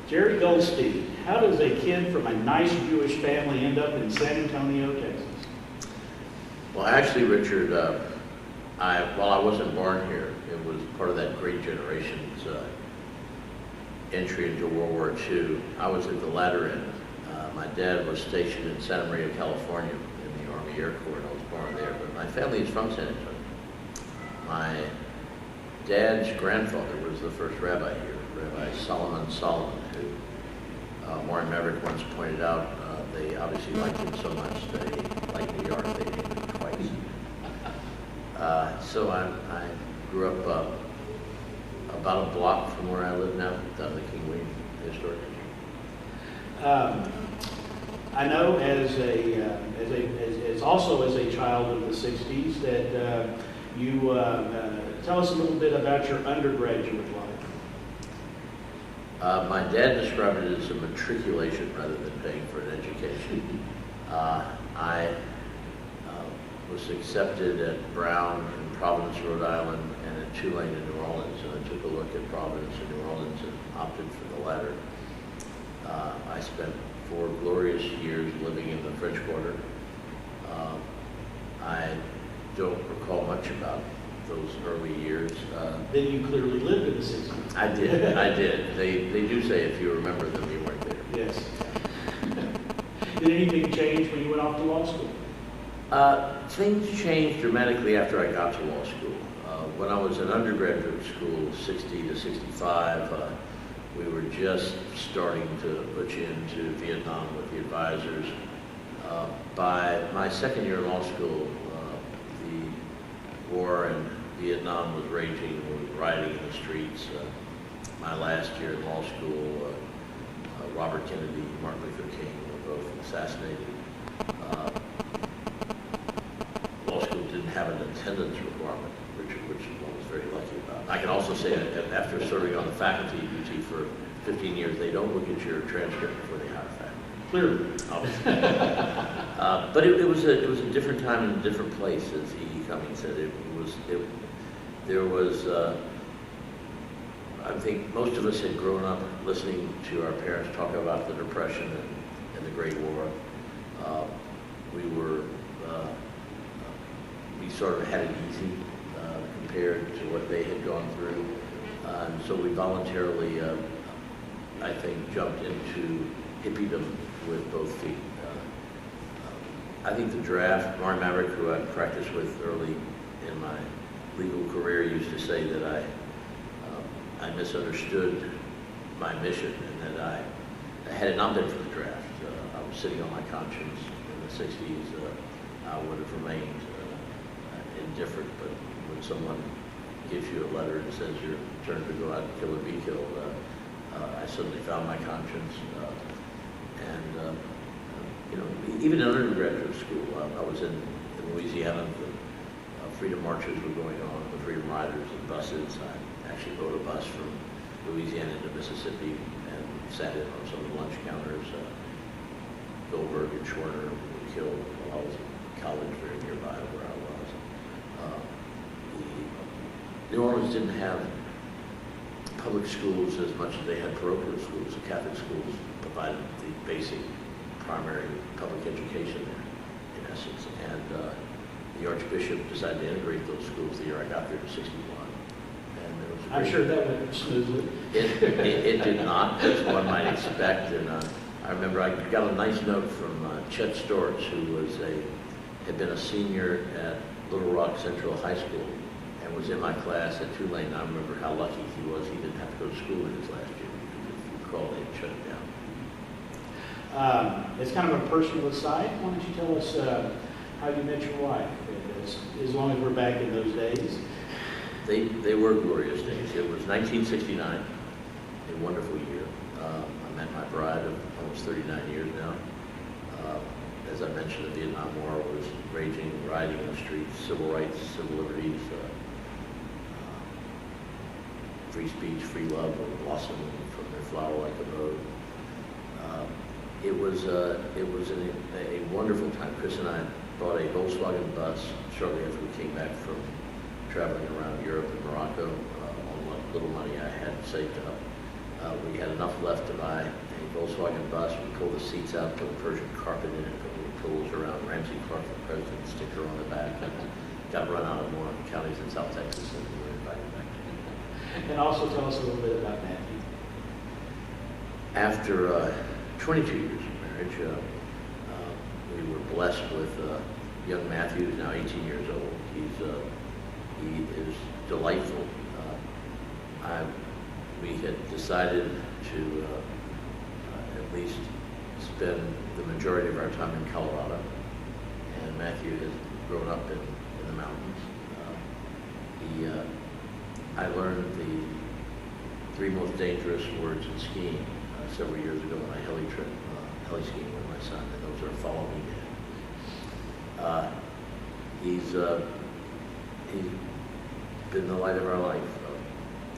Gerry Goldstein, how does a kid from a nice Jewish family end up in San Antonio, Texas? Well, actually, Richard, while I wasn't born here, it was part of that great generation's entry into World War II. I was at the latter end. My dad was stationed in Santa Maria, California, in the Army Air Corps, and I was born there. But my family is from San Antonio. My dad's grandfather was the first rabbi here, Rabbi Solomon, who Warren Maverick once pointed out. They obviously liked him so much they liked New York. They named him twice. So I grew up about a block from where I live now, down the King William Historic District. I know also as a child of the '60s that you tell us a little bit about your undergraduate life. My dad described it as a matriculation rather than paying for an education. I was accepted at Brown in Providence, Rhode Island, and at Tulane in New Orleans, and I took a look at Providence and New Orleans and opted for the latter. I spent 4 glorious years living in the French Quarter. I don't recall much about those early years. Then you clearly lived in the '60s. I did. They do say if you remember them, you weren't there. Yes. Did anything change when you went off to law school? Things changed dramatically after I got to law school. When I was in undergraduate school, 60 to 65, we were just starting to push into Vietnam with the advisors. By my second year in law school, the war in Vietnam was raging. We were rioting in the streets. My last year in law school, Robert Kennedy, Martin Luther King were both assassinated. Law school didn't have an attendance requirement, which I was very lucky about. I can also say that after serving on the faculty at UT for 15 years, they don't look at your transcript before they hire faculty. Clearly. But it was a different time and a different place, as E.E. Cummings said. There was I think most of us had grown up listening to our parents talk about the Depression and the Great War. We sort of had it easy compared to what they had gone through. And so we voluntarily, I think, jumped into hippiedom with both feet. I think the draft, Warren Maverick, who I practiced with early in my legal career, used to say that I misunderstood my mission, and that had it not been for the draft, I was sitting on my conscience in the '60s. I would have remained indifferent, but when someone gives you a letter and says your turn to go out and kill or be killed, I suddenly found my conscience. Even in undergraduate school, I was in Louisiana. The freedom marches were going on, the freedom riders and buses. I actually rode a bus from Louisiana to Mississippi and sat in on some of the lunch counters. Goldberg and Schwerner were killed while I was in college very nearby where I was. New Orleans didn't have public schools as much as they had parochial schools. The Catholic schools provided the basic primary public education there, in essence. And the Archbishop decided to integrate those schools the year I got there in '61. And there was I'm sure that went smoothly. It did not, as one might expect. And I remember I got a nice note from Chet Storch, who had been a senior at Little Rock Central High School and was in my class at Tulane. I remember how lucky he was. He didn't have to go to school in his last year, because if you recall, they had shut it down. It's kind of a personal aside. Why don't you tell us how you met your wife, as long as we're back in those days? They were glorious days. It was 1969, a wonderful year. I met my bride of almost 39 years now. As I mentioned, the Vietnam War was raging, rioting in the streets, civil rights, civil liberties, free speech, free love were blossoming from their flower-like abode. It was a wonderful time. Chris and I bought a Volkswagen bus shortly after we came back from traveling around Europe and Morocco on what little money I had saved up. We had enough left to buy a Volkswagen bus. We pulled the seats out, put Persian carpet in it, put little tools around Ramsey Clark for president sticker on the back, and got run out of more counties in South Texas, and we were invited back. And also tell us a little bit about Matthew. After 22 years of marriage, we were blessed with young Matthew, who's now 18 years old. He is delightful. We had decided to at least spend the majority of our time in Colorado, and Matthew has grown up in the mountains. I learned the 3 most dangerous words in skiing several years ago on a heli trip, heli skiing with my son, and those are "follow me, Dad." He's been the light of our life.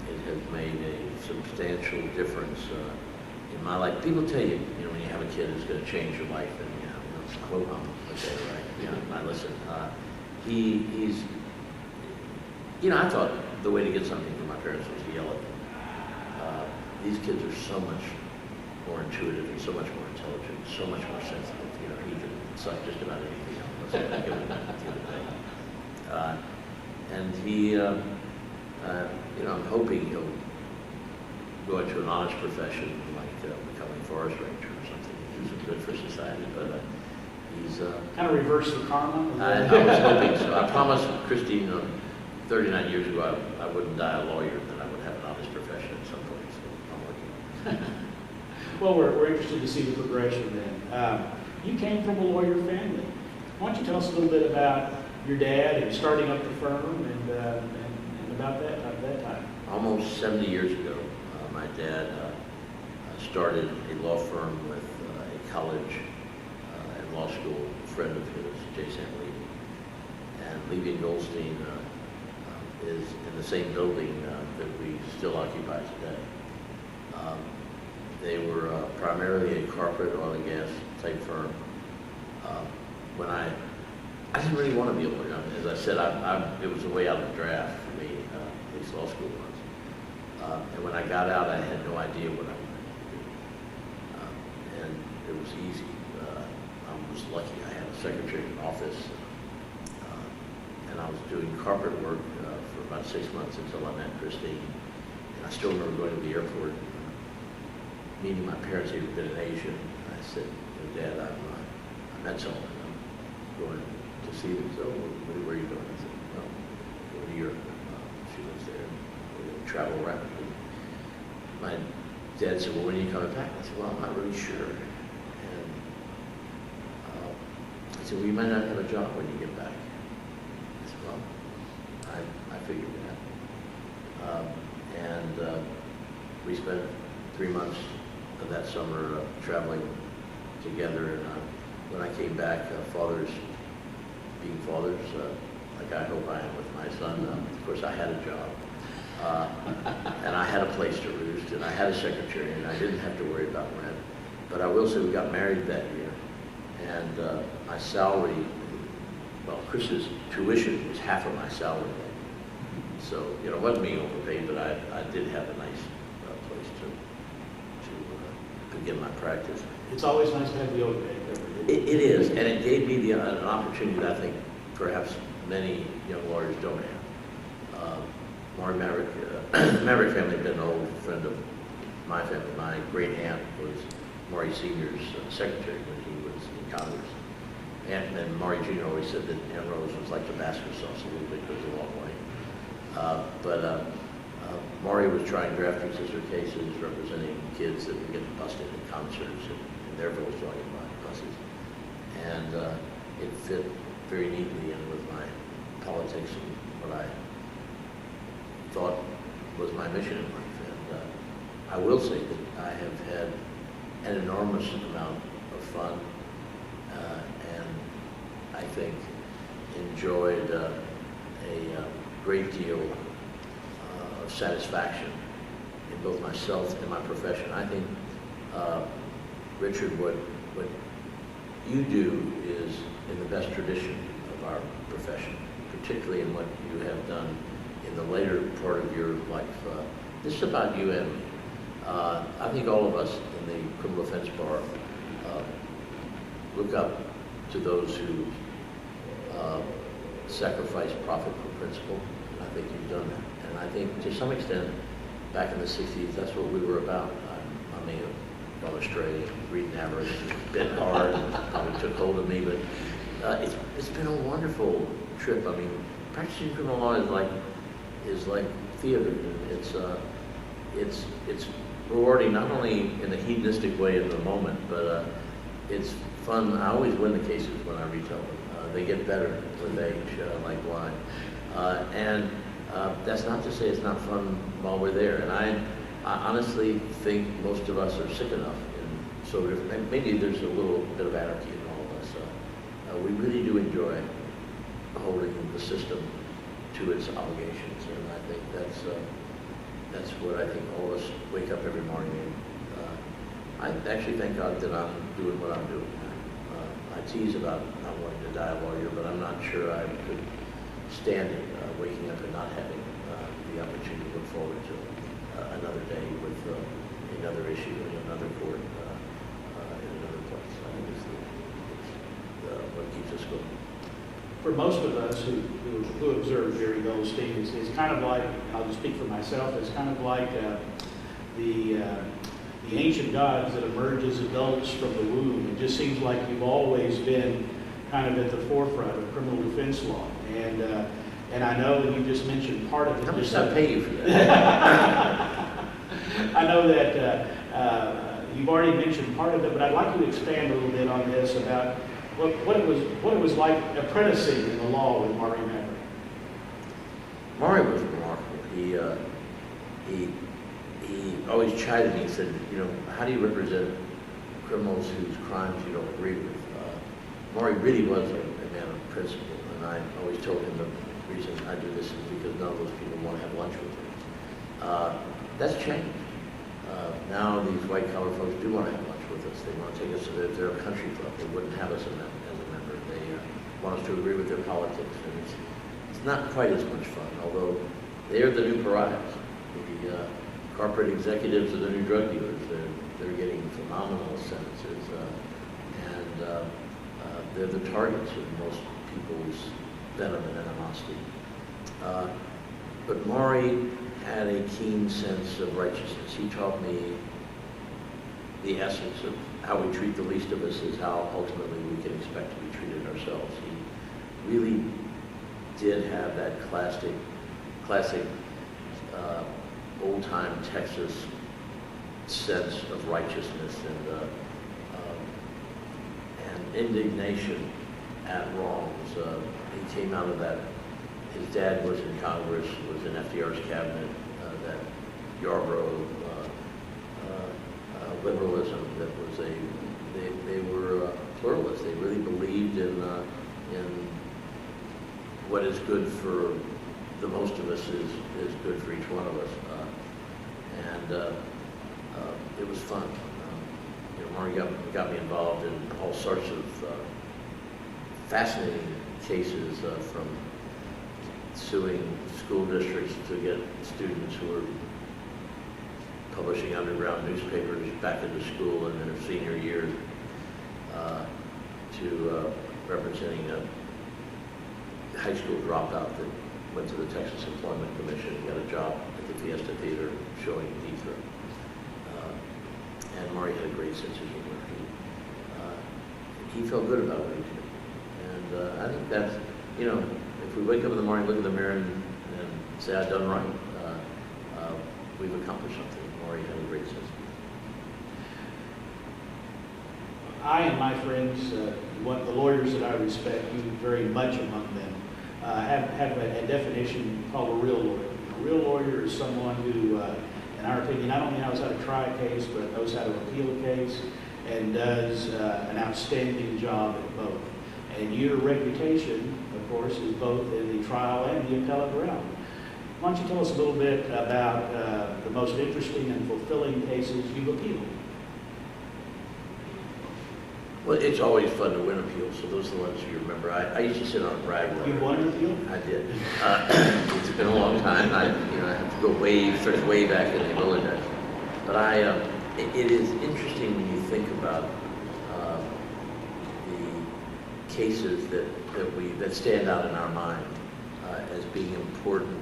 It has made a substantial difference in my life. People tell you, when you have a kid, it's going to change your life, and it's a quote on okay, right? I listen. He's, I thought the way to get something from my parents was to yell at them. These kids are so much more intuitive and so much more intelligent, so much more sensitive. He can suck just about anything else. Let's give it a and he, I'm hoping he'll go into an honest profession like becoming a forest ranger or something. Do some good for society, but he's kind of reverse the karma. I was hoping so. I promised Christine 39 years ago I wouldn't die a lawyer, that I would have an honest profession at some point. So I'm working. Well, we're interested to see the progression then. You came from a lawyer family. Why don't you tell us a little bit about your dad and starting up the firm and about that time? Almost 70 years ago, my dad started a law firm with a college and law school friend of his, J. Sam Levy. And Levy and Goldstein is in the same building that we still occupy today. They were primarily a corporate oil and gas type firm. When I didn't really want to be a lawyer. As I said, it was a way out of the draft for me, at least law school was. And when I got out, I had no idea what I wanted to do. And it was easy. I was lucky. I had a secretary in the office. And I was doing corporate work for about 6 months until I met Christine. And I still remember going to the airport, meeting my parents. They had been in Asia. And I said, Dad, I met someone. I'm going to see them. So where are you going? I said, well, go to Europe. She lives there. We're going to travel rapidly. My dad said, well, when are you coming back? I said, well, I'm not really sure. And he said, well, you might not have a job when you get back. I said, well, I figured that. And we spent 3 months of that summer traveling together. And when I came back, fathers being fathers, like I hope I am with my son, of course I had a job. And I had a place to roost, and I had a secretary, and I didn't have to worry about rent. But I will say we got married that year, and my salary, well, Chris's tuition was half of my salary. So, it wasn't being overpaid, but I did have a nice place to begin my practice. It's always nice to have the overpaid. It is, and it gave me an opportunity that I think perhaps many young lawyers don't have. Maury Maverick family had been an old friend of my family. My great aunt was Maury Sr.'s secretary when he was in Congress. And Maury Jr. always said that Aunt Rose was like Tabasco sauce, a little bit goes a long way. But Maury was trying draft resistor cases representing kids that were getting busted in concerts in their Volkswagen buses. And it fit very neatly in with my politics and what I thought was my mission in life. And I will say that I have had an enormous amount of fun and I think enjoyed a great deal of satisfaction in both myself and my profession. I think, Richard, what you do is in the best tradition of our profession, particularly in what you have done in the later part of your life. This is about you and me. I think all of us in the criminal defense bar look up to those who sacrifice profit for principle. And I think you've done that. And I think to some extent, back in the 60s, that's what we were about. I may have gone astray, reading average, bit hard, and probably took hold of me, but it's been a wonderful trip. I mean, practicing criminal law is like theater. It's rewarding not only in a hedonistic way in the moment, but it's fun. I always win the cases when I retell them. They get better with age, like wine. And that's not to say it's not fun while we're there. And I honestly think most of us are sick enough, and so maybe there's a little bit of anarchy in all of us. We really do enjoy holding the system to its obligations, and I think that's what I think all of us wake up every morning and I actually thank God that I'm doing what I'm doing. I tease about not wanting to die a lawyer, but I'm not sure I could stand it, waking up and not having the opportunity to look forward to another day with another issue in another court in another place. I think it's what keeps us going. For most of us who observe Gerry Goldstein, it's kind of like, I'll just speak for myself, it's kind of like the ancient gods that emerge as adults from the womb. It just seems like you've always been kind of at the forefront of criminal defense law. And I know that you just mentioned part of it. How much did I pay you for that? I know that you've already mentioned part of it, but I'd like you to expand a little bit on this about what it was like apprenticing in the law with Maury Maverick. Maury was remarkable. He always chided me and said, you know, how do you represent criminals whose crimes you don't agree with? Maury really was a man of principle, and I always told him the reason I do this is because none of those people want to have lunch with me. That's changed. Now these white-collar folks do want to have lunch with us. They want to take us to their country club. They wouldn't have us as a member. They want us to agree with their politics, and it's not quite as much fun, although they're the new pariahs. The corporate executives are the new drug dealers. They're getting phenomenal sentences, and they're the targets of most people's venom and animosity. But Maury had a keen sense of righteousness. He taught me the essence of how we treat the least of us is how ultimately we can expect to be treated ourselves. He really did have that classic old-time Texas sense of righteousness and indignation at wrongs. He came out of that. His dad was in Congress, was in FDR's cabinet, that Yarborough liberalism that was they were pluralists. They really believed in what is good for the most of us is good for each one of us. And it was fun. You know, Maury got me involved in all sorts of fascinating cases, from suing school districts to get students who were publishing underground newspapers back into school in their senior year, to representing a high school dropout that went to the Texas Employment Commission and got a job at the Fiesta Theater showing Deep and Maury had a great sense of humor. He felt good about what he did. And I think that's, you know, if we wake up in the morning, look in the mirror and say, I've done right, we've accomplished something. Maury had a great sense of humor. I and my friends, the lawyers that I respect, you very much among them, have a definition called a real lawyer. A real lawyer is someone who, in our opinion, not only knows how to try a case, but knows how to appeal a case and does an outstanding job at both. And your reputation, of course, is both in the trial and the appellate realm. Why don't you tell us a little bit about the most interesting and fulfilling cases you've appealed? Well, it's always fun to win appeals, so those are the ones you remember. I used to sit on a brag letter. You won an appeal? I did. It's been a long time. I have to go way back in the Rolodex. But it is interesting when you think about the cases that stand out in our mind as being important,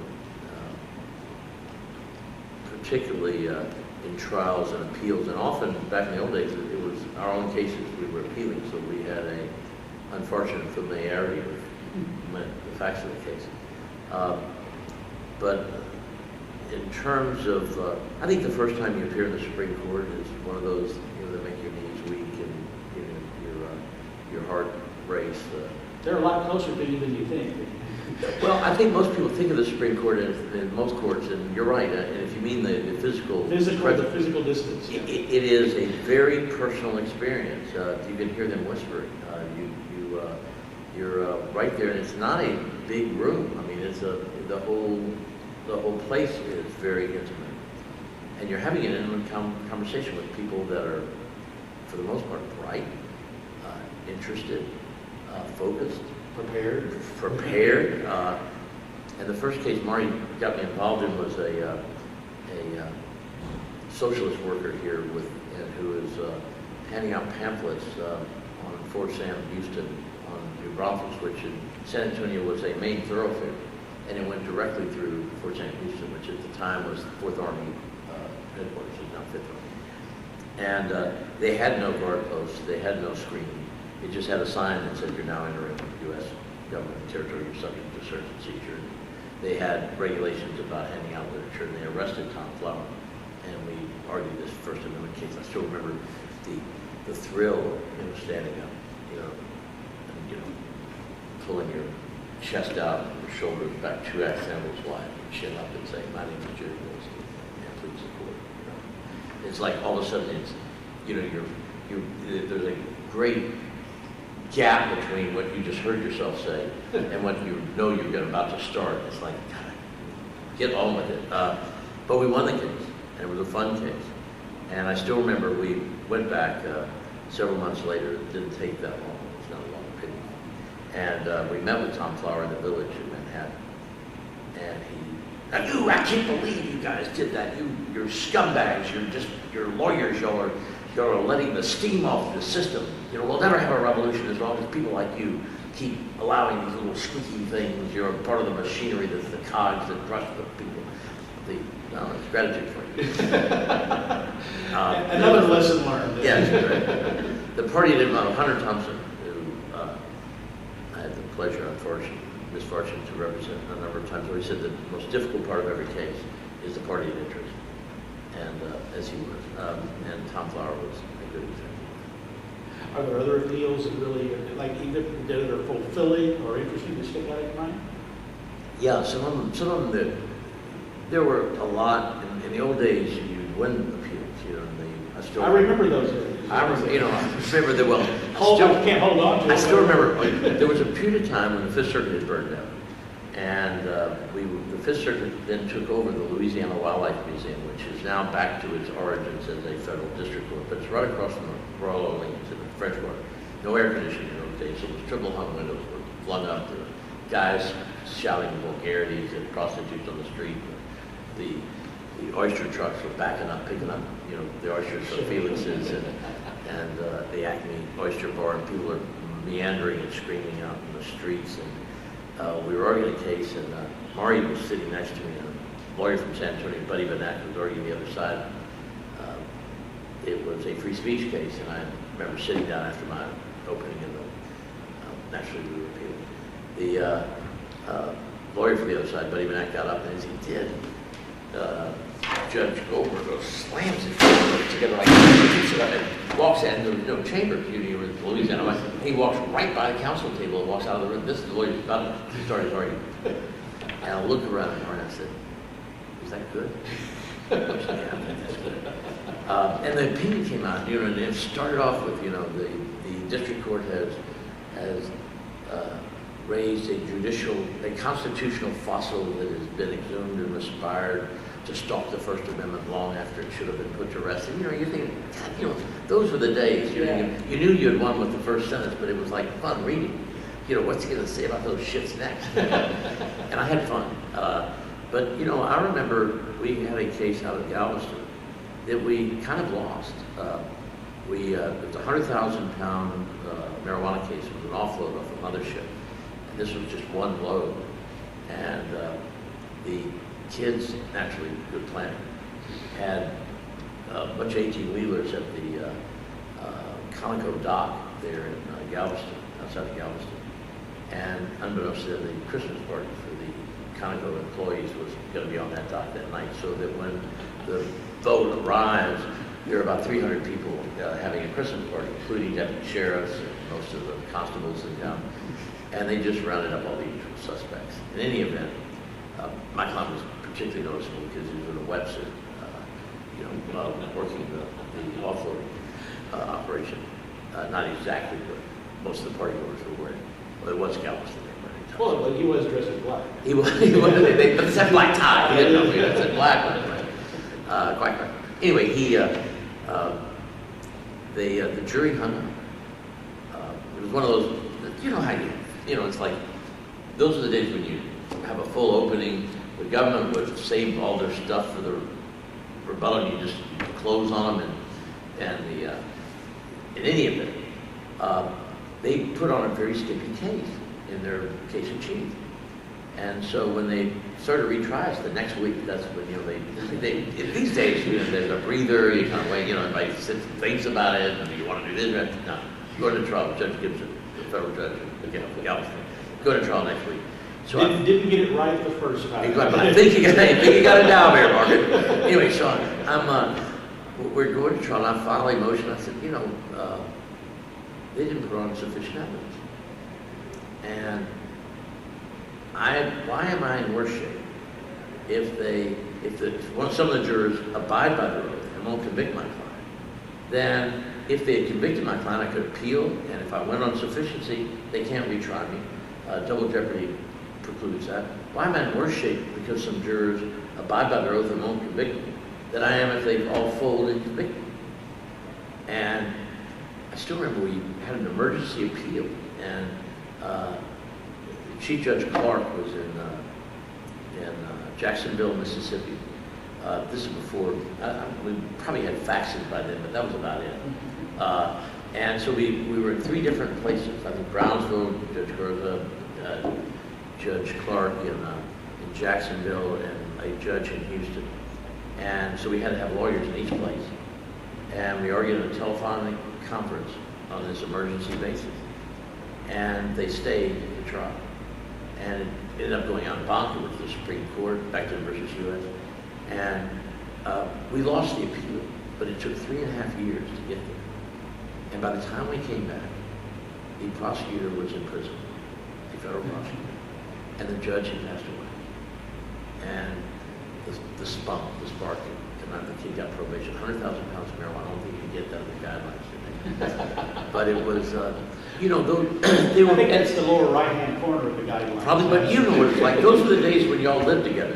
particularly in trials and appeals. And often, back in the old days, it was our own cases we were appealing, so we had a unfortunate familiarity with the facts of the case. But in terms of, I think the first time you appear in the Supreme Court is one of those, that make your knees weak and your heart race. They're a lot closer to you than you think. Well, I think most people think of the Supreme Court in most courts, and you're right. And if you mean the physical distance, yeah. it is a very personal experience. You can hear them whispering. You're right there, and it's not a big room. I mean, it's the whole place is very intimate, and you're having an intimate conversation with people that are, for the most part, bright, interested, focused, prepared. And the first case Marty got me involved in was a socialist worker here who is handing out pamphlets on Fort Sam Houston on New Braunfels, which in San Antonio was a main thoroughfare, and it went directly through Fort Sam Houston, which at the time was the 4th Army headquarters, it's now 5th Army. And they had no guard posts, they had no screening. It just had a sign that said, "You're now entering U.S. government territory, you're subject to search and seizure." They had regulations about handing out literature, and they arrested Tom Flower. And we argued this First Amendment case. I still remember the thrill of standing up, and pulling your chest out, your shoulders back 2 axles wide, chin up, and saying, "My name is Gerry Goldstein, and please support." It's like all of a sudden it's, there's a great gap between what you just heard yourself say and what you're about to start. It's like, God, get on with it. But we won the case, and it was a fun case. And I still remember we went back several months later. It didn't take that long. It's not a long opinion. And we met with Tom Flower in the Village in Manhattan. And I can't believe you guys did that. You're scumbags. You're lawyers. You're letting the steam off the system. We'll never have a revolution as long as people like you keep allowing these little squeaky things. You're a part of the machinery that's the cogs that crush the people. It's gratitude for you. Another lesson learned. Yes, right. The party that Hunter Thompson, who I had the pleasure, misfortune to represent a number of times, where he said the most difficult part of every case is the party of interest. And as he was, and Tom Flower was a good example. Are there other appeals that really, that are fulfilling or interesting to stick out in your mind? Yeah, some of them there were a lot. In the old days, you'd win appeals, I remember those days. I remember that well. I can't hold on to it. I still remember, there was a period of time when the Fifth Circuit had burned down. And the Fifth Circuit then took over the Louisiana Wildlife Museum, which is now back to its origins as a federal district court. But it's right across from the Royal Orleans in the French Quarter. No air conditioning in those days, so it was triple hung windows were flung up. There were guys shouting vulgarities and prostitutes on the street. The oyster trucks were backing up, picking up, the oysters from Felix's and the Acme Oyster Bar, and people are meandering and screaming out in the streets. And we were arguing a case, and Mari was sitting next to me, a lawyer from San Antonio, Buddy Benak, was arguing the other side. It was a free speech case, and I remember sitting down after my opening, and naturally we were appealing. The lawyer from the other side, Buddy Benak, got up, and as he did, Judge Goldberg slams his fingers together like this, and walks in. There was no chamber, you were in Louisiana. He walks right by the counsel table and walks out of the room. This is the lawyer's about to start his argument. And I looked around at her and I said, "Is that good?" She said, "Yeah, I think that's good." And the opinion came out, and it started off with, the district court has raised a constitutional fossil that has been exhumed and respired to stalk the First Amendment long after it should have been put to rest. And you think, God, those were the days. You knew you had won with the first sentence, but it was like fun reading. What's he going to say about those shits next? And I had fun. But I remember we had a case out of Galveston, that we kind of lost. It was a 100,000-pound marijuana case. It was an offload off a mothership. And this was just one load. And the kids, naturally good planning, had a bunch of 18-wheelers at the Conoco dock there in Galveston, outside of Galveston. And unbeknownst to them, the Christmas party for the Conoco employees was going to be on that dock that night, so that when the boat arrives, there are about 300 people having a Christmas party, including deputy sheriffs and most of the constables in town. And they just rounded up all the usual suspects. In any event, my client was particularly noticeable because he was in a wetsuit, working the offloading operation. Not exactly, but most of the party goers were wearing. Well, it was Galveston. Well, but he was dressed in black. He was, but it said black tie. He didn't know it said black. Quite right. Anyway, the jury hung him. It was one of those, it's like, those are the days when you have a full opening. The government would save all their stuff for the rebuttal, and you just close on them, in any event, they put on a very skimpy case in their case in chief. And so when they started retries the next week, that's when, these days, there's a breather, you kind of wait, everybody sits and thinks about it, and you want to do this, right? No, go to trial, Judge Gibson, the federal judge, Galveston, go to trial next week. So didn't get it right the first time. But I think you got it down there, Margaret. Anyway, so we're going to trial, and I filed a motion, I said, they didn't put on sufficient evidence. And why am I in worse shape if some of the jurors abide by the oath and won't convict my client? Then if they had convicted my client, I could appeal, and if I went on sufficiency, they can't retry me. Double jeopardy precludes that. Why am I in worse shape because some jurors abide by their oath and won't convict me than I am if they've all folded and convicted me? And I still remember we had an emergency appeal, and Chief Judge Clark was in Jacksonville, Mississippi. This is before, we probably had faxes by then, but that was about it. And so we were in 3 different places. I think Brownsville, Judge Garza, Judge Clark in Jacksonville, and a judge in Houston. And so we had to have lawyers in each place. And we argued in a telephonic conference on this emergency basis. And they stayed in the trial. And it ended up going on bonk with the Supreme Court, Becton versus U.S. And we lost the appeal, but it took 3.5 years to get there. And by the time we came back, the prosecutor was in prison, the federal prosecutor, and the judge had passed away. And the spark, and the kid got probation, 100,000 pounds of marijuana. I don't think you can get that in the guidelines. But it was, they were. I think that's the lower right-hand corner of the guidelines. Probably, but you know what it's like. Those were the days when y'all lived together.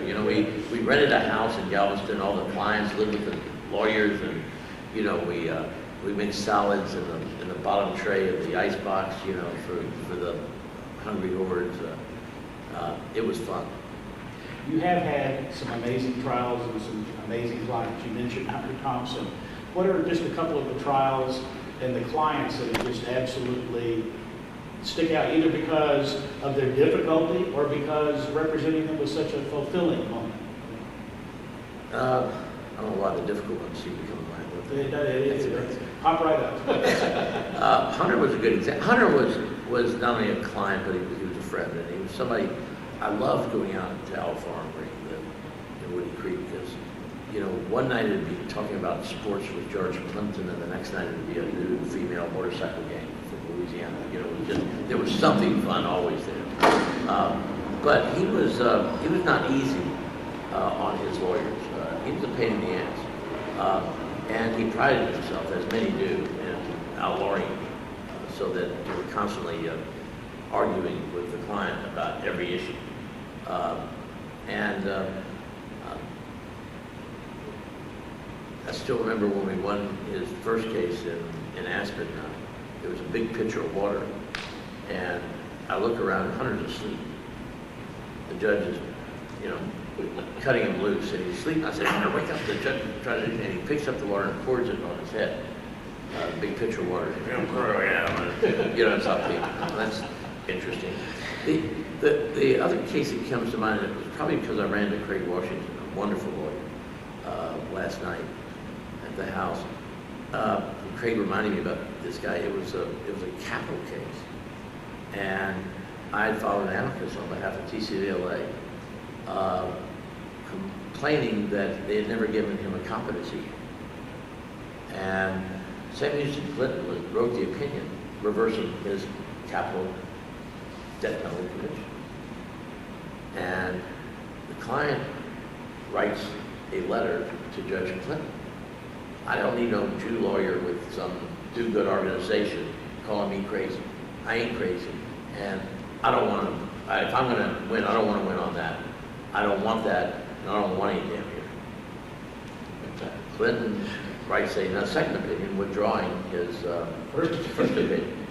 We rented a house in Galveston. All the clients lived with the lawyers, and we made salads in the bottom tray of the icebox. For the hungry hordes. It was fun. You have had some amazing trials and some amazing clients. You mentioned Hunter Thompson. What are just a couple of the trials and the clients that just absolutely stick out, either because of their difficulty or because representing them was such a fulfilling moment? I don't know why the difficult ones seem to come to mind. Pop right up. Hunter was a good example. Hunter was not only a client, but he was a friend, and he was somebody. I loved going out to Owl Farm where he lived in Woody Creek because, one night it'd be talking about sports with George Plimpton, and the next night it'd be a new female motorcycle gang from Louisiana. There was something fun always there. But he was not easy on his lawyers. He was a pain in the ass. And he prided himself, as many do, in outlawing, so that they were constantly arguing with the client about every issue. I still remember when we won his first case in Aspen, there was a big pitcher of water, and I look around and Hunter's asleep. The judge is cutting him loose, and he's sleeping. I said, "Hunter, wake up!" The judge tried to, and he picks up the water and pours it on his head. Big pitcher of water. It's up people. That's interesting. The other case that comes to mind, it was probably because I ran into Craig Washington, a wonderful lawyer, last night at the house. Craig reminded me about this guy. It was a capital case, and I had filed an amicus on behalf of TCLA, complaining that they had never given him a competency. And Samuel Houston Clinton wrote the opinion reversing his capital death penalty conviction. And the client writes a letter to Judge Clinton. I don't need no Jew lawyer with some do-good organization calling me crazy. I ain't crazy. And I don't want to, if I'm going to win, I don't want to win on that. I don't want that, and I don't want any damn here. Clinton writes a second opinion, withdrawing his first opinion.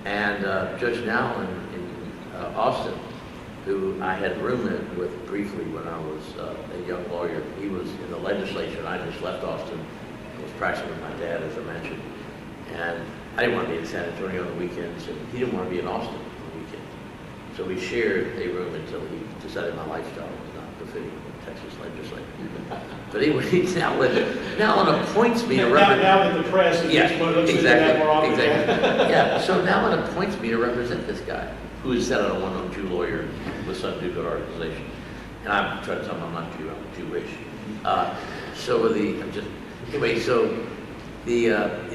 And Judge Now in Austin, who I had roomed with briefly when I was a young lawyer, he was in the legislature, and I just left Austin. I was practicing with my dad, as I mentioned. And I didn't want to be in San Antonio on the weekends, and he didn't want to be in Austin on the weekends. So we shared a room until he decided my lifestyle was not befitting the Texas legislature. But anyway, he now appoints me to represent. Now that the press is exactly, more often. Exactly. Yeah. So now it appoints me to represent this guy, who has said I don't want no Jew lawyer with some do-good organization. And I'm trying to tell him I'm not Jew, I'm Jewish. So the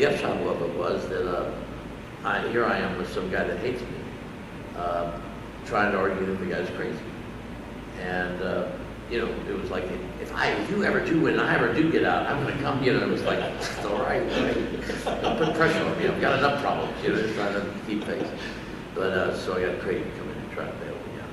upshot of it was that here I am with some guy that hates me, trying to argue that the guy's crazy. And it was like, if you ever do win, and I ever do get out, I'm going to come. It was like, all right, don't put pressure on me. I've got enough problems. Just trying to keep pace. But so I got Craig to come in and try to bail me out.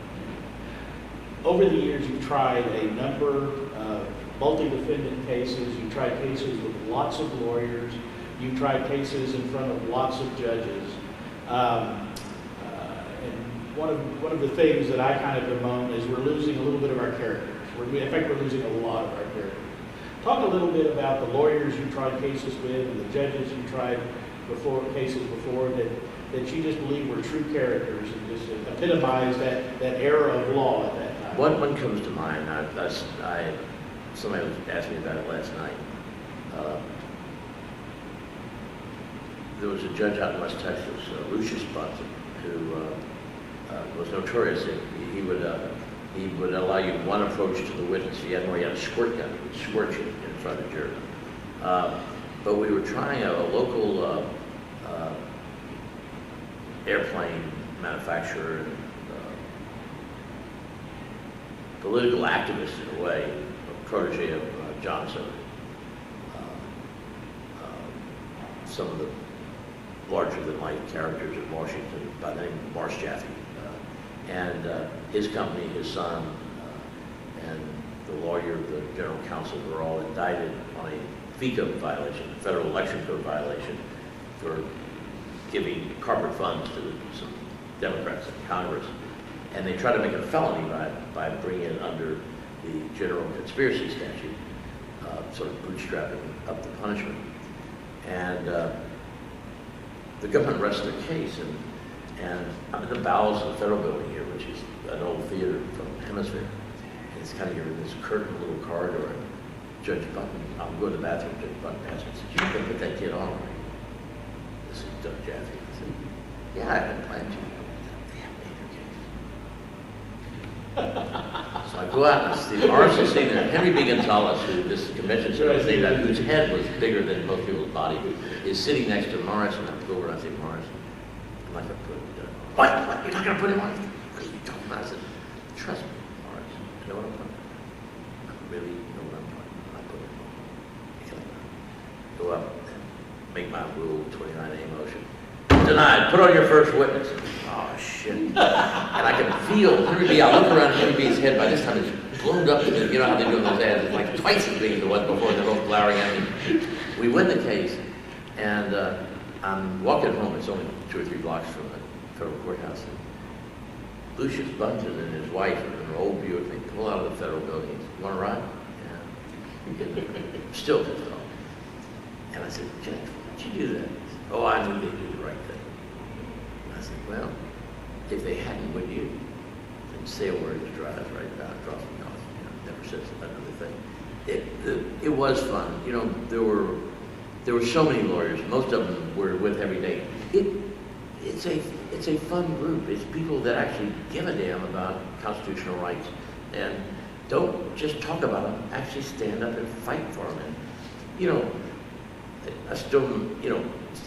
Over the years, you've tried a number of multi-defendant cases. You've tried cases with lots of lawyers. You've tried cases in front of lots of judges. And one of the things that I kind of bemoan is we're losing a little bit of our characters. In fact, we're losing a lot of our characters. Talk a little bit about the lawyers you tried cases with and the judges you tried cases before that you just believe were true characters and just epitomize that era of law at that time. One comes to mind. Somebody was asking me about it last night. There was a judge out in West Texas, Lucius Bunton, who was notorious. He would allow you one approach to the witness. He had a squirt gun. He would squirt you in front of the jury. But we were trying a local airplane manufacturer and political activist in a way, a protege of Johnson. Some of the larger-than-life characters in Washington by the name of Marsh Jaffe. And his company, his son, and the lawyer, the general counsel were all indicted on a FECA violation, a federal election code violation, for giving corporate funds to some Democrats in Congress. And they tried to make it a felony by bringing it under the general conspiracy statute, sort of bootstrapping up the punishment. And the government rested their case, and I'm in the bowels of the federal building here, which is an old theater from the Hemisphere. And it's kind of here in this curtain little corridor. And Judge Button, I'm going to the bathroom, Judge Button asked me, "You're going to put that kid on, right?" This is Judge Jaffe. I said, "Yeah, I haven't planned to." They have made your case. So I go out and I see Morris is sitting there. Henry B. Gonzalez, who this convention center was named after, whose head was bigger than most people's body, is sitting next to Morris, and I go over and I say, "Morris, I'm not going to put him on." What? You're not going to put him on? Because you told him. I said, "Trust me, Morris, I know what I'm talking about. I really know what I'm talking about. I put him on." Go up and make my Rule 29A motion. Denied. Put on your first witness. Oh, shit. And I can feel Henry B. I look around Henry B.'s head. By this time, it's blown up. You know how they do in those ads. It's like twice as big as it was before. They're both glowering at me. We win the case, and I'm walking home. It's only 2 or 3 blocks from the federal courthouse. And Lucius Bunton and his wife are old Buick, they pull out of the federal building. You want to ride? Yeah. Still pissed off. And I said, Jack, why'd you do that? He said, oh, I knew they'd do the right thing. I said, well, if they hadn't, would you? And say a word to drive right down, drops me off. Never says another thing. It was fun. There were so many lawyers. Most of them were with every day. It's a fun group. It's people that actually give a damn about constitutional rights and don't just talk about them. Actually stand up and fight for them. And I still,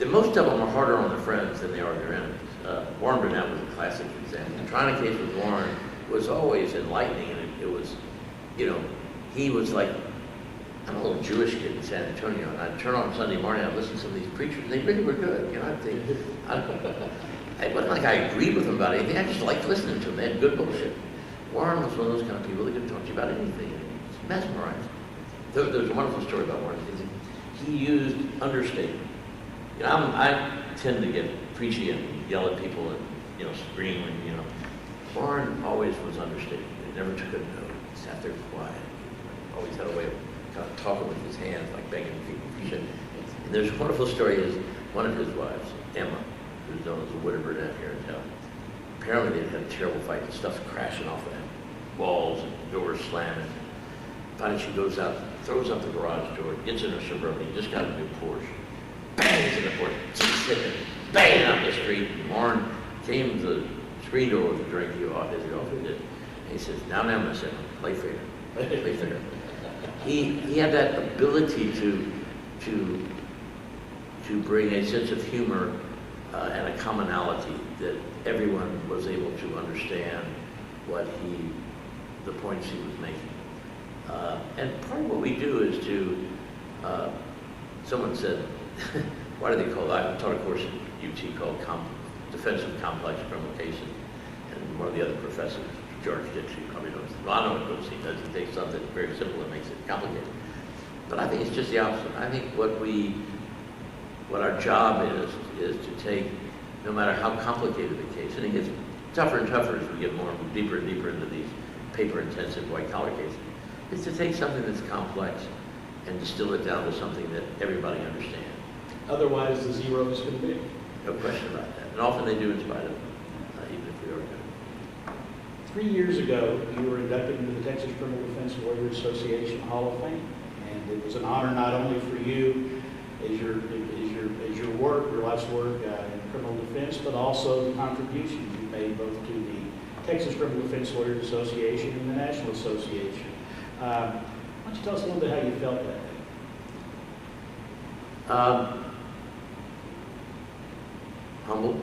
most of them are harder on their friends than they are their enemies. Warren Burnett was a classic example. Trying a case with Warren was always enlightening, and it was, he was like, I'm a little Jewish kid in San Antonio, and I'd turn on Sunday morning, I'd listen to some of these preachers, and they really were good. It wasn't like I agreed with them about anything, I just liked listening to them. They had good bullshit. Warren was one of those kind of people that could talk to you about anything. He was mesmerized. There's a wonderful story about Warren. He used understatement. I tend to get preachy and yell at people and, scream and, Warren always was understated. He never took a note. He sat there quiet. He always had a way of kind of talking with his hands, like begging people for shit. And there's a wonderful story is one of his wives, Emma, who's known as a widow down here in town. Apparently they'd had a terrible fight and stuff crashing off the walls and doors slamming. Finally she goes out, throws up the garage door, gets in her Suburban, just got a new Porsche, bangs in the Porsche, she's sitting there, banging out the street. And Warren came to the screen door with a drink, he often did. And he says, now, I said, play fair, play fair. He had that ability to bring a sense of humor and a commonality that everyone was able to understand the points he was making. And part of what we do is someone said, why do they call it? I taught a course at UT called Defensive Complex Criminal Cases. And one of the other professors, George Dixie, probably knows. Well, I know what Dixie does. He takes something very simple and makes it complicated. But I think it's just the opposite. I think what our job is to take, no matter how complicated the case, and it gets tougher and tougher as we get deeper and deeper into these paper-intensive white-collar cases, is to take something that's complex and distill it down to something that everybody understands. Otherwise, the zero is going to be. No question about that. And often they do in spite of it, even if we are good. 3 years ago, you were inducted into the Texas Criminal Defense Lawyers Association Hall of Fame. And it was an honor not only for you as your work, your life's work in criminal defense, but also the contributions you made both to the Texas Criminal Defense Lawyers Association and the National Association. Why don't you tell us a little bit how you felt that day? Humbled,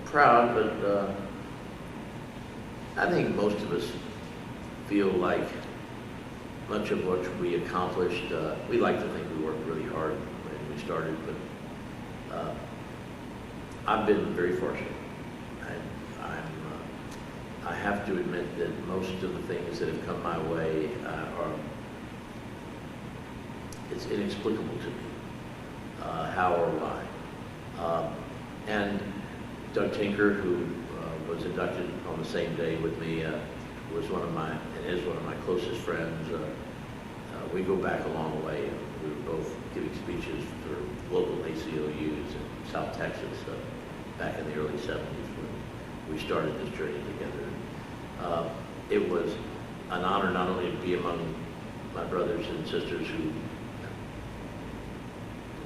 proud, but I think most of us feel like much of what we accomplished, we like to think we worked really hard when we started, but I've been very fortunate. I have to admit that most of the things that have come my way it's inexplicable to me, how or why. And Doug Tinker, who was inducted on the same day with me, was one of my closest friends. We go back a long way. We were both giving speeches for local ACLUs in South Texas back in the early 70s when we started this journey together. It was an honor not only to be among my brothers and sisters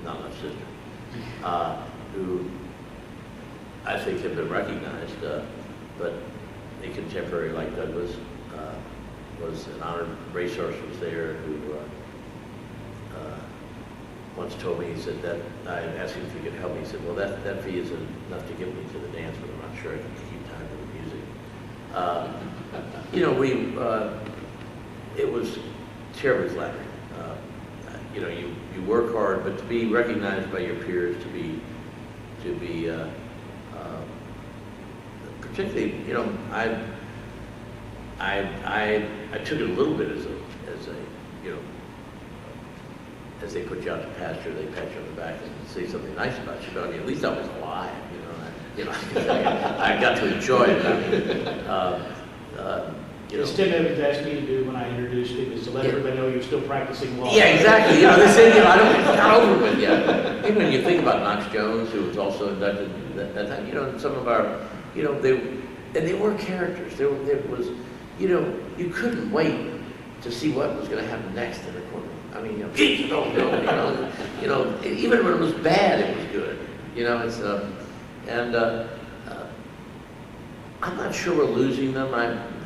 not enough sisters, who I think have been recognized, but a contemporary like Douglas was an honor. Ray Source was there, who once told me, he said that, I asked him if he could help me, he said, well, that fee is enough to get me to the dance, but I'm not sure I can keep time for the music. It was terribly flattering. You work hard, but to be recognized by your peers, to be particularly, I took it a little bit as they put you out to pasture, they pat you on the back and say something nice about you, but I mean, at least I was alive, You know, I got to enjoy it. You know. As Tim Evans asked me to do when I introduced him, is to let everybody know you're still practicing law. Yeah, exactly. You know, they say, you know, I don't, it's not over with yet. Even when you think about Knox Jones, who was also inducted that time, you know, some of our, you know, they were characters. There was, you know, you couldn't wait to see what was going to happen next in the courtroom. I mean, you know, you know, even when it was bad, it was good. You know, it's I'm not sure we're losing them.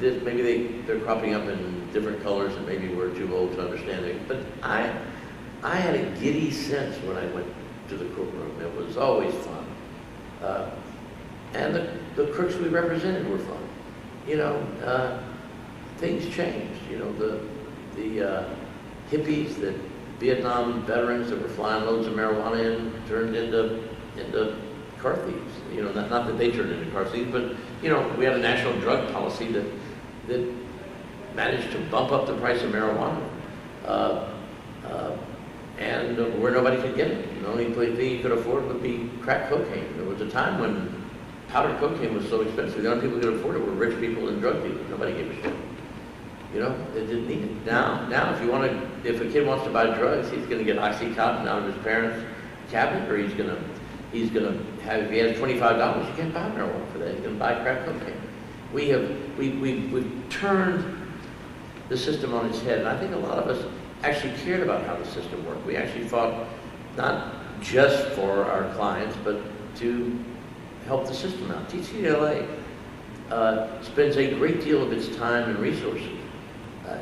Maybe they're cropping up in different colors, and maybe we're too old to understand it. But I had a giddy sense when I went to the courtroom. It was always fun, and the crooks we represented were fun. You know, things changed. You know, the hippies, the Vietnam veterans that were flying loads of marijuana in turned into car thieves. You know, not that they turned into car thieves, but you know, we had a national drug policy that managed to bump up the price of marijuana, and where nobody could get it. The only thing you could afford would be crack cocaine. There was a time when powdered cocaine was so expensive. The only people who could afford it were rich people and drug people. Nobody gave a shit. You know, they didn't need it. Now, if a kid wants to buy drugs, he's going to get OxyContin out of his parents' cabinet, or he's going to have, if he has $25, you can't buy marijuana for that. He's going to buy crack cocaine. We've turned the system on its head, and I think a lot of us actually cared about how the system worked. We actually fought not just for our clients, but to help the system out. TCDLA spends a great deal of its time and resources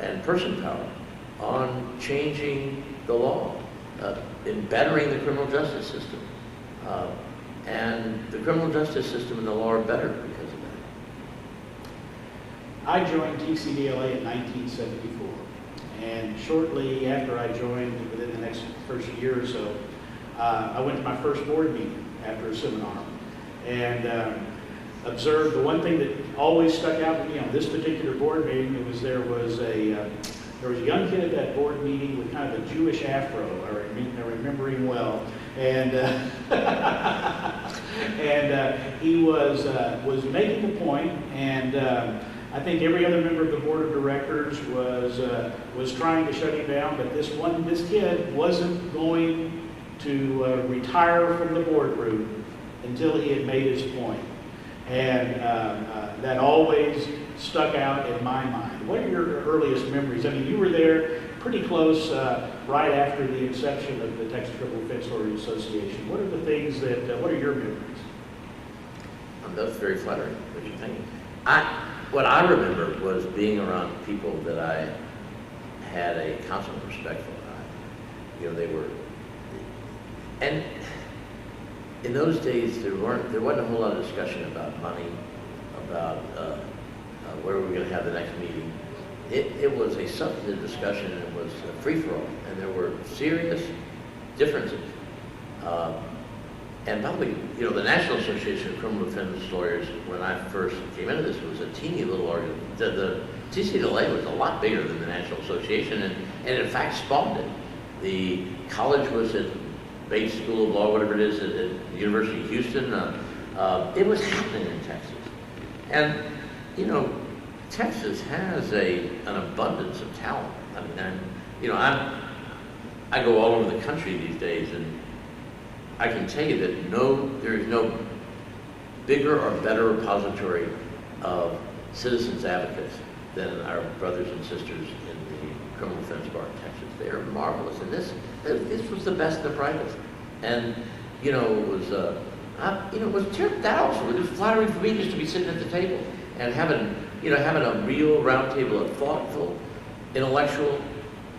and person power on changing the law, in bettering the criminal justice system. And the criminal justice system and the law are better because of that. I joined TCDLA in 1974, and shortly after I joined, within the next first year or so, I went to my first board meeting after a seminar, and observed the one thing that always stuck out to me on this particular board meeting. There was a young kid at that board meeting with kind of a Jewish afro. I remember him well, and he was making a point, and I think every other member of the board of directors was trying to shut him down, but this kid wasn't going to retire from the boardroom until he had made his point. And that always stuck out in my mind. What are your earliest memories? I mean, you were there pretty close right after the inception of the Texas Criminal Defense Lawyers Association. What are the things what are your memories? That's very flattering, what you think. What I remember was being around people that I had a constant respect for. You know, they were, and in those days, there wasn't a whole lot of discussion about money, about where we were going to have the next meeting. It was a substantive discussion, and it was a free-for-all, and there were serious differences. And probably, you know, the National Association of Criminal Defense Lawyers, when I first came into this, was a teeny little organization. The TCLA was a lot bigger than the National Association, and in fact spawned it. The college was at Bates School of Law, whatever it is, at the University of Houston. It was happening in Texas. And, you know, Texas has an abundance of talent. I mean, I go all over the country these days, and I can tell you that there is no bigger or better repository of citizens advocates than our brothers and sisters in the criminal defense bar in Texas. They are marvelous, and this was the best and the brightest. And you know, it was that also. It was flattering for me just to be sitting at the table and having a real round table of thoughtful, intellectual,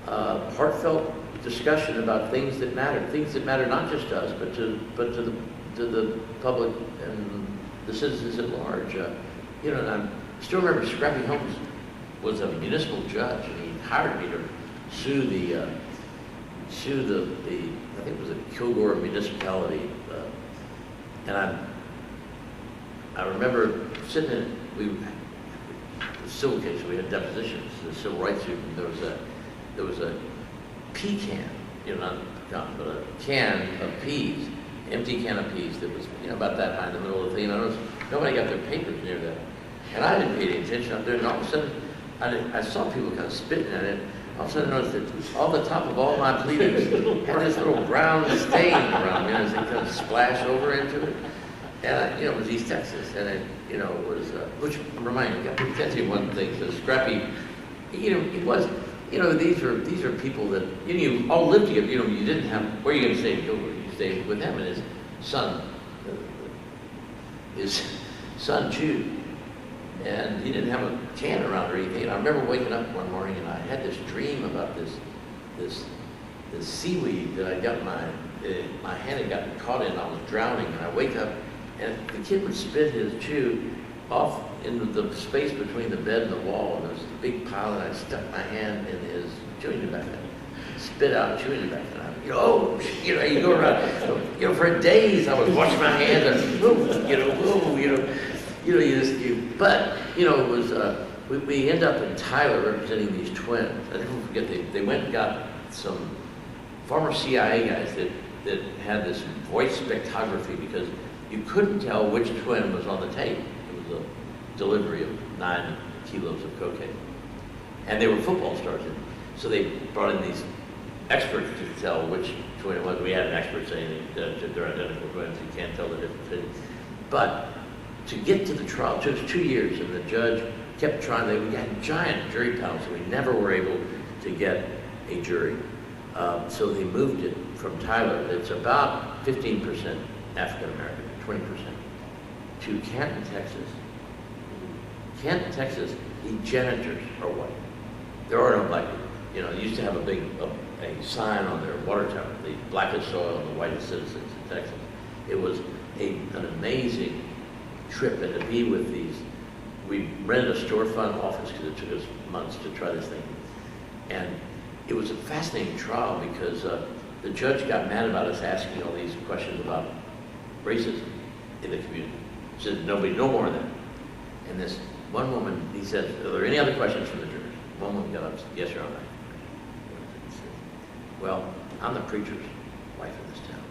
heartfelt discussion about things that matter not just to us, but to the public and the citizens at large. You know, and I still remember Scrappy Holmes was a municipal judge, and he hired me to sue the I think it was a Kilgore municipality, and I remember sitting in the civil case. We had depositions, the civil rights suit, and there was a pecan, you know, not pecan, but a can of peas, empty can of peas that was, about that high in the middle of the thing. I noticed nobody got their papers near that. And I didn't pay any attention up there, and all of a sudden, I saw people kind of spitting at it. All of a sudden, I noticed that all the top of all my pleatings had this little brown stain around me as they kind of splash over into it. And, it was East Texas, and it was, which remind me, I can tell you one thing, the scrappy, it was, these are people that, you all lived together, you didn't have, where are you going to stay? You stayed with him and his son Jude. And he didn't have a can around or anything. And I remember waking up one morning and I had this dream about this seaweed that I got my hand had gotten caught in. I was drowning, and I wake up and the kid would spit his chew off into the space between the bed and the wall, and there was a big pile, and I stuck my hand in his chewing tobacco, spit out chewing tobacco. And you go around, for days I was washing my hands and but it was we end up in Tyler representing these twins. I never forget they went and got some former CIA guys that had this voice spectrography, because you couldn't tell which twin was on the tape. It was a delivery of 9 kilos of cocaine, and they were football stars. So they brought in these experts to tell which twin it was. We had an expert saying that they're identical twins. You can't tell the difference. But to get to the trial, it took 2 years, and the judge kept trying. We had giant jury panels, so we never were able to get a jury. So they moved it from Tyler, that's about 15% African American, 20%, to Canton, Texas. Canton, Texas, the janitors are white. There are no black people. They used to have a sign on their water tower, the blackest soil and the whitest citizens in Texas. It was an amazing trip, and to be with these, we rented a storefront office because it took us months to try this thing. And it was a fascinating trial because the judge got mad about us asking all these questions about racism in the community. He said, no more of that. And this one woman, he said, are there any other questions from the jurors? One woman got up and said, yes, Your Honor. He said, well, I'm the preacher's wife in this town,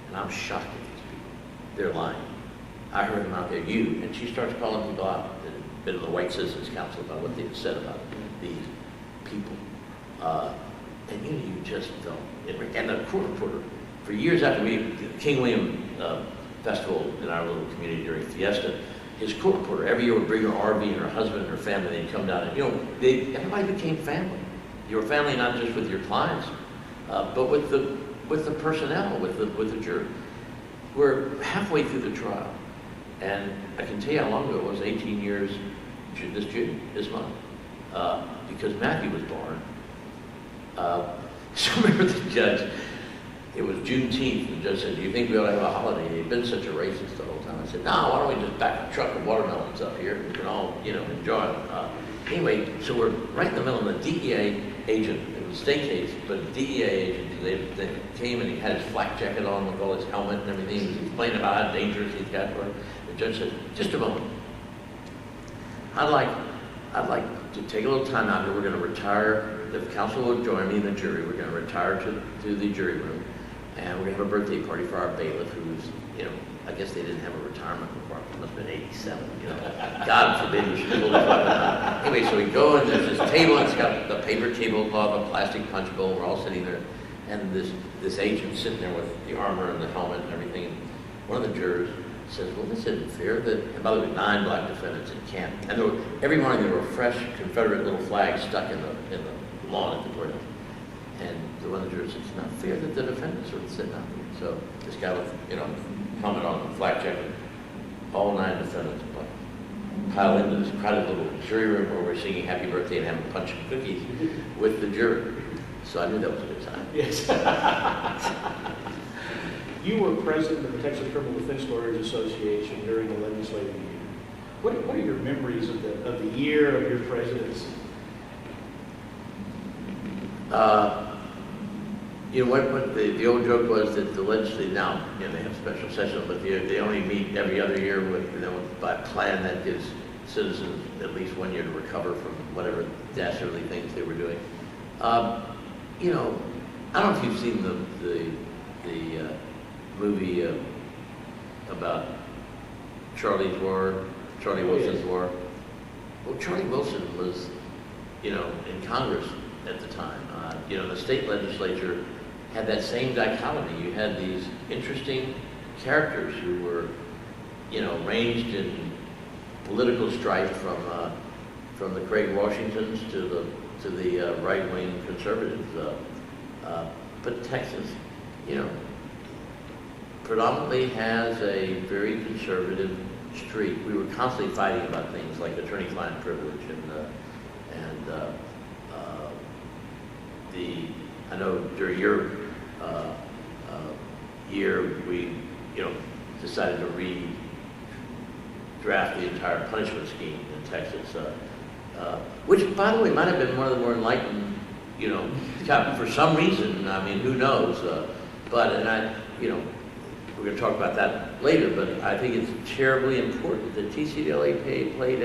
and I'm shocked at these people. They're lying. I heard them out there, and she starts calling people out that had been in the White Citizens Council about what they had said about these people. And you just don't. And the court reporter, for years after the King William Festival in our little community during Fiesta, his court reporter every year would bring her RV and her husband and her family, and they'd come down, and everybody became family. You were family not just with your clients, but with the personnel, with the jury. We're halfway through the trial. And I can tell you how long ago it was, 18 years this month, because Matthew was born. So I remember the judge, it was Juneteenth, the judge said, do you think we ought to have a holiday? He'd been such a racist the whole time. I said, no, why don't we just back a truck of watermelons up here? We can all, enjoy it. Anyway, so we're right in the middle of the DEA agent. It was a state case, but the DEA agent, they came and he had his flak jacket on with all his helmet and everything. He was explaining about how dangerous these guys were. The judge said, just a moment. I'd like to take a little time out here. We're going to retire. The counsel will join me in the jury. We're going to retire to the jury room, and we're going to have a birthday party for our bailiff, who's, I guess they didn't have a retirement requirement. It must have been 87, God forbid you should pull this weapon out. Anyway, so we go, and there's this table, and it's got the paper tablecloth, a plastic punch bowl. We're all sitting there, and this agent sitting there with the armor and the helmet and everything. And one of the jurors says, well, this isn't fair. And by the way, 9 black defendants in Canton. And every morning there were fresh Confederate little flags stuck in the lawn at the courthouse. And the one of the jurors said, it's not fair that the defendants are sitting out here. So this guy with, helmet on, flak jacket, all 9 defendants pile into this crowded little jury room where we're singing happy birthday and having punch and cookies with the jury. So I knew that was a good time. Yes. You were president of the Texas Criminal Defense Lawyers Association during the legislative year. What are your memories of the year of your presidency? What the old joke was that the legislature, now, they have special sessions, but they only meet every other year by a plan that gives citizens at least 1 year to recover from whatever dastardly things they were doing. I don't know if you've seen the movie about Charlie Wilson's war. Well, Charlie Wilson was, in Congress at the time. The state legislature had that same dichotomy. You had these interesting characters who were, ranged in political strife from the Craig Washingtons to the right-wing conservatives. But Texas, predominantly has a very conservative streak. We were constantly fighting about things like attorney-client privilege I know during your year we, decided to redraft the entire punishment scheme in Texas, which, by the way, might have been one of the more enlightened, for some reason. I mean, who knows? We're going to talk about that later, but I think it's terribly important that TCDLA played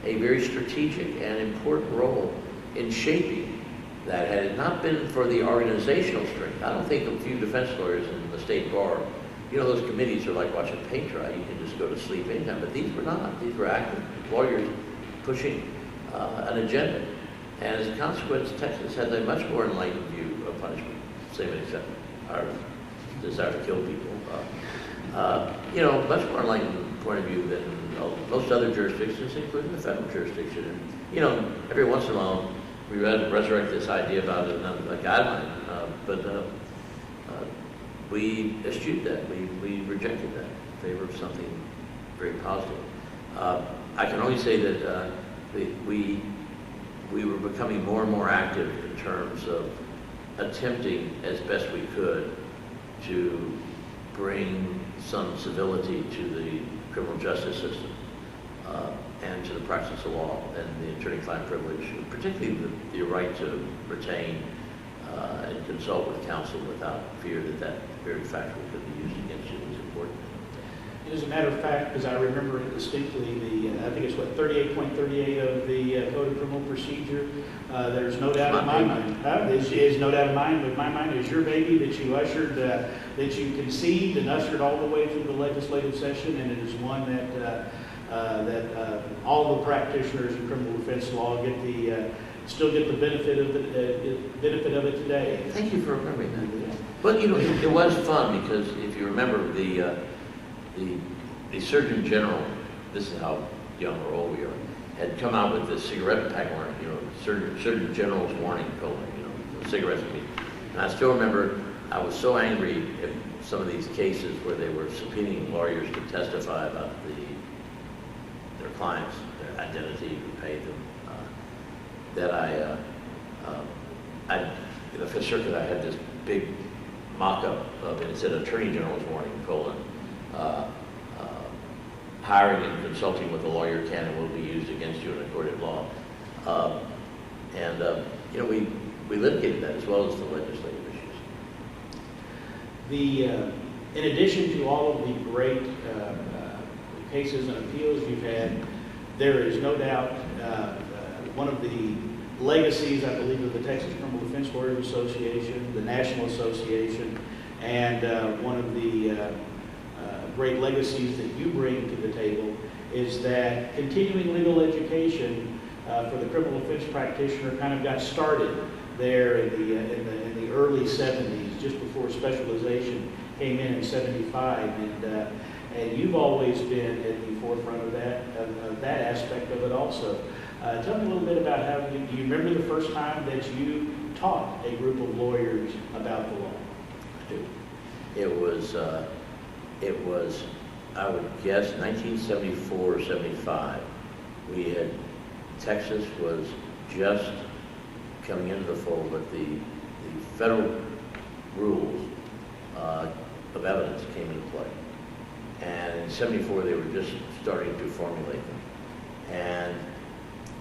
a very strategic and important role in shaping that. Had it not been for the organizational strength, I don't think a few defense lawyers in the state bar, those committees are like watching paint dry. You can just go to sleep anytime, but these were not. These were active lawyers pushing an agenda. And as a consequence, Texas has a much more enlightened view of punishment, same except our desire to kill people. Much more enlightened point of view than most other jurisdictions, including the federal jurisdiction. And, every once in a while, we resurrect this idea about a guideline, but we eschewed that. We rejected that in favor of something very positive. I can only say that we were becoming more and more active in terms of attempting as best we could to bring some civility to the criminal justice system and to the practice of law and the attorney-client privilege, particularly the right to retain and consult with counsel without fear that very factor could be used against you is important. And as a matter of fact, because I remember it distinctly, I think it's 38.38 of the Code of Criminal Procedure. There's no doubt in my mind. Is no doubt in my mind is your baby that you ushered, that you conceived and ushered all the way through the legislative session, and it is one that all the practitioners in criminal defense law still get the benefit of it today. Thank you for remembering that. But it was fun because if you remember the Surgeon General, this is how young or old we are, had come out with this cigarette pack warning, Surgeon General's warning code, cigarettes. And I still remember I was so angry at some of these cases where they were subpoenaing lawyers to testify about their clients, their identity, who paid them, that in the Fifth Circuit, I had this big mock-up of it. It said Attorney General's warning, hiring and consulting with a lawyer can and will be used against you in a court of law. We litigated that as well as the legislative issues. In addition to all of the great cases and appeals you've had, there is no doubt one of the legacies, I believe, of the Texas Criminal Defense Lawyers Association, the National Association, and one of the great legacies that you bring to the table is that continuing legal education for the criminal defense practitioner kind of got started there in the early 70s, just before specialization came in 75, and you've always been at the forefront of that aspect of it also. Tell me a little bit about how you remember the first time that you taught a group of lawyers about the law? I do. It was, I would guess, 1974 or 75. Texas was just coming into the fold, but the federal rules of evidence came into play. And in 74, they were just starting to formulate them. And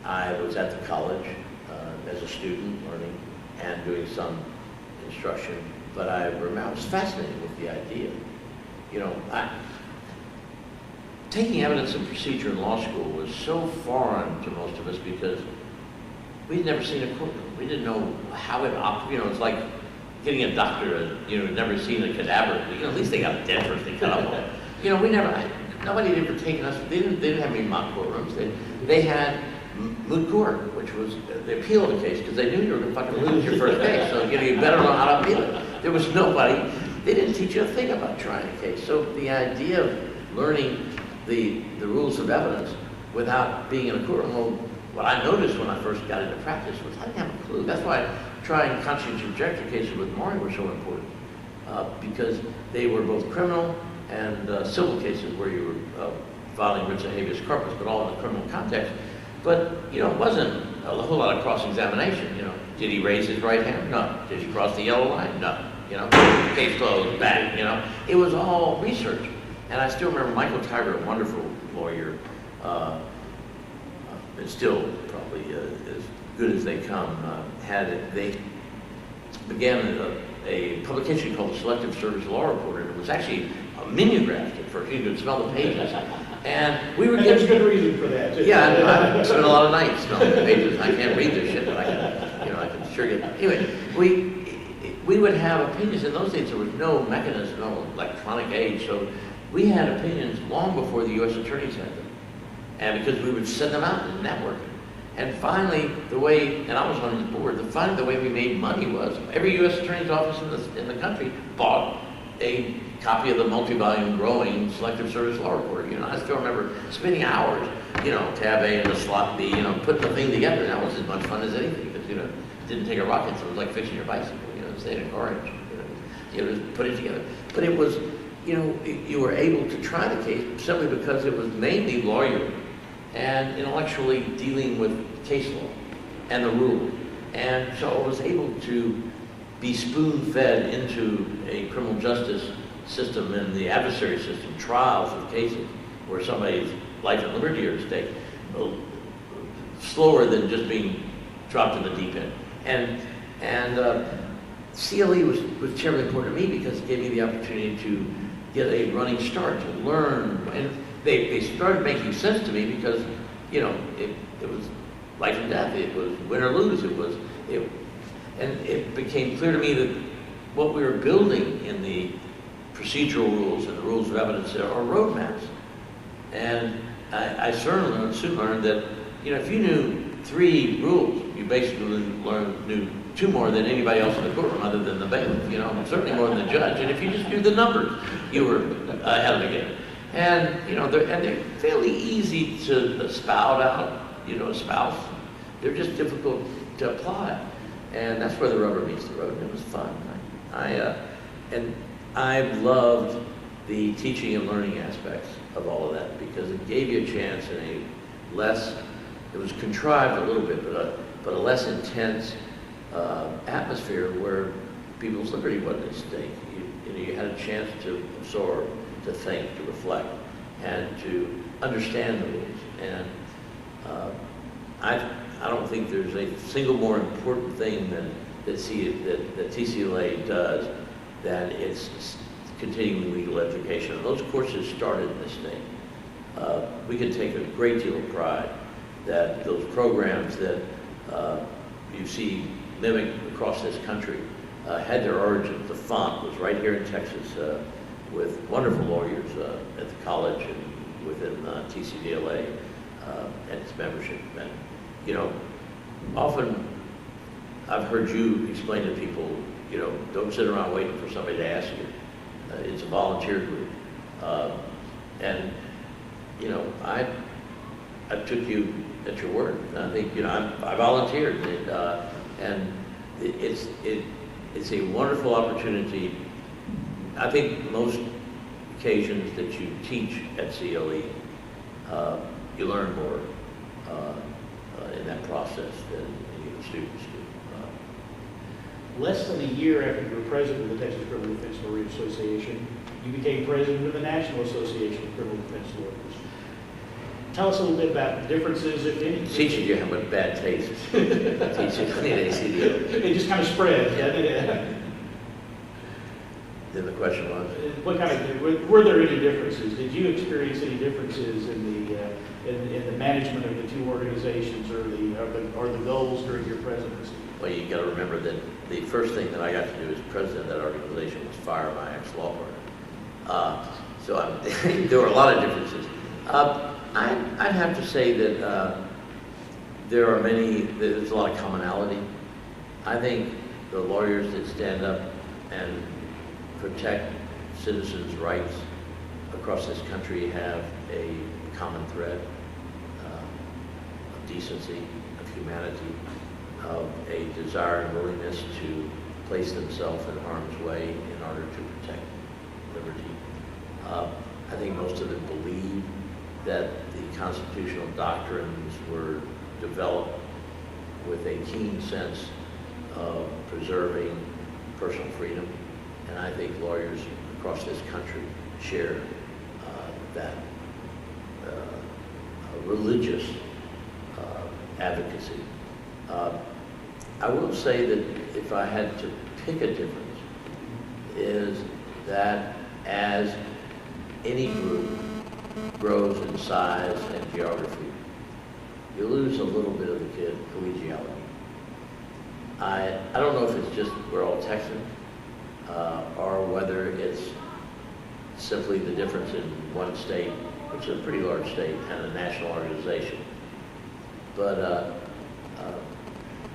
I was at the college as a student learning and doing some instruction, but I remember I was fascinated with the idea. Taking evidence and procedure in law school was so foreign to most of us because we'd never seen a courtroom. We didn't know how it operated. It's like getting a doctor, never seen a cadaver. At least they got a dentist, they cut up on. We never, nobody had ever taken us, they didn't have any mock courtrooms. They had moot court, which was the appeal of the case, because they knew you were going to fucking lose your first case, so you better know how to appeal it. There was nobody, they didn't teach you a thing about trying a case. So the idea of learning the rules of evidence without being in a courtroom, well, what I noticed when I first got into practice was I didn't have a clue. That's why trying conscientious objector cases with Maury were so important, because they were both criminal and civil cases where you were filing writs of habeas corpus, but all in the criminal context. But, it wasn't a whole lot of cross-examination, Did he raise his right hand? No. Did he cross the yellow line? No. Case closed, bang, It was all research. And I still remember Michael Tiger, a wonderful lawyer, and still probably as good as they come, they began a publication called the Selective Service Law Report, and it was actually a mimeograph at first. You could smell the pages. And we were getting... There's good reason for that, too. Yeah, I spent a lot of nights smelling the pages. I can't read this shit, but I can sure get... Anyway, we would have opinions. In those days, there was no mechanism, no electronic age, so we had opinions long before the U.S. attorneys had them. And because we would send them out in networking. And finally, and I was on the board, finally the way we made money was every U.S. attorney's office in the country bought a copy of the multi-volume growing Selective Service Law Report. I still remember spending hours, tab A and the slot B, putting the thing together. And that was as much fun as anything because, it didn't take a rocket, so it was like fixing your bicycle, staying in orange, just put it together. But it was, you were able to try the case simply because it was mainly lawyer and intellectually dealing with case law and the rule. And so I was able to be spoon-fed into a criminal justice system and the adversary system, trials of cases where somebody's life and liberty are at stake, slower than just being dropped in the deep end. And CLE was terribly important to me because it gave me the opportunity to get a running start, to learn. And they started making sense to me because, it was life and death. It was win or lose. And it became clear to me that what we were building in the procedural rules and the rules of evidence are roadmaps. And I soon learned that, if you knew 3 rules, you basically knew 2 more than anybody else in the courtroom other than the bailiff, certainly more than the judge. And if you just knew the numbers, you were ahead of the game. And, they're fairly easy to spout out, espouse. They're just difficult to apply. And that's where the rubber meets the road, and it was fun. I loved the teaching and learning aspects of all of that because it gave you a chance in it was contrived a little bit, but a less intense atmosphere where people's liberty wasn't at stake. You had a chance to absorb, to think, to reflect, and to understand the rules. And I don't think there's a single more important thing that TCLA does than its continuing legal education. And those courses started in this state. We can take a great deal of pride that those programs that you see mimicked across this country had their origins. The font was right here in Texas with wonderful lawyers at the college and within TCDLA and its membership. And, often I've heard you explain to people, don't sit around waiting for somebody to ask you. It's a volunteer group. And, I took you at your word. I think, I volunteered. And it's a wonderful opportunity. I think most occasions that you teach at CLE, you learn more in that process than any of the students do. Less than a year after you were president of the Texas Criminal Defense Lawyers Association, you became president of the National Association of Criminal Defense Lawyers. Tell us a little bit about the differences, if any. Teaching you how much bad taste. Teaching ACDO. It just kind of spread, didn't it? Then the question was? Were there any differences? Did you experience any differences in the management of the 2 organizations or the goals during your presidency? Well, you got to remember that the first thing that I got to do as president of that organization was fire my ex-law partner. There were a lot of differences. I'd have to say that there's a lot of commonality. I think the lawyers that stand up and protect citizens' rights across this country have a common thread of decency, of humanity, of a desire and willingness to place themselves in harm's way in order to protect liberty. I think most of them believe that the constitutional doctrines were developed with a keen sense of preserving personal freedom, and I think lawyers across this country share that religious advocacy. I will say that if I had to pick a difference, is that as any group grows in size and geography, you lose a little bit of the collegiality. I don't know if it's just we're all Texans, or whether it's simply the difference in one state, which is a pretty large state, and a national organization. But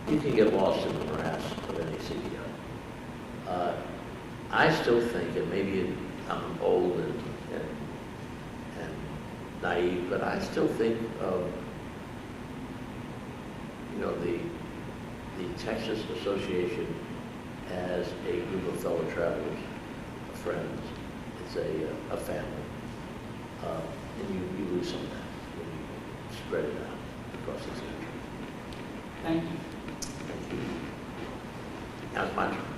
you can get lost in the morass of any CDO. I still think, and maybe I'm old and naive, but I still think of, the Texas Association as a group of fellow travelers, friends. It's a family. And you lose some of that when you spread it out across this country. Thank you. Thank you. Now it's my turn.